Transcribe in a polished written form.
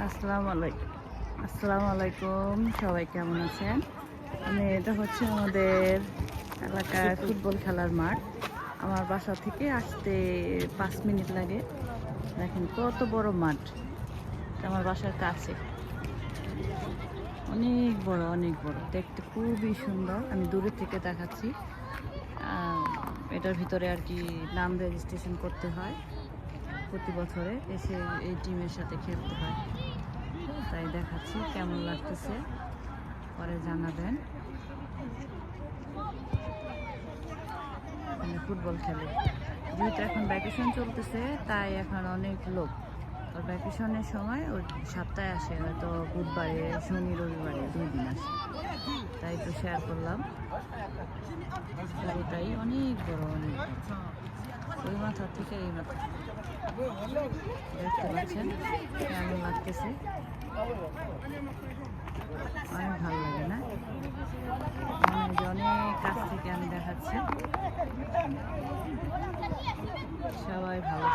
আসসালামু আলাইকুম সবাই কেমন আছেন? এটা হচ্ছে আমাদের এলাকার ফুটবল খেলার মাঠ। আমার বাসা থেকে আসতে 5 মিনিট লাগে। দেখেন কত বড় মাঠ, আমার বাসার কাছে। অনেক বড়, অনেক বড়, দেখতে খুবই সুন্দর। আমি দূরে থেকে দেখাচ্ছি। এটার ভিতরে আর কি নাম রেজিস্ট্রেশন করতে হয়, প্রতি বছরে এসে এই টিমের সাথে খেলতে হয়। তাই দেখাচ্ছি কেমন লাগতেছে, পরে জানাবেন। ফুটবল খেলে, যেহেতু এখন ভ্যাকেশন চলতেছে তাই এখন অনেক লোক। আর ভ্যাকেশনের সময় ওই সপ্তাহে আসে, হয়তো বুধবারে, শনি, রবিবারে 2 দিন আসে। তাই তো শেয়ার করলাম। তাই অনেক বড়, অনেক বড়, ওই মাথা থেকে এই মাথা। দেখতে পাচ্ছেন কেমন লাগতেছে, অনেক ভালো লাগে না? অনেক কাছ থেকে আমি দেখাচ্ছি। সবাই ভালো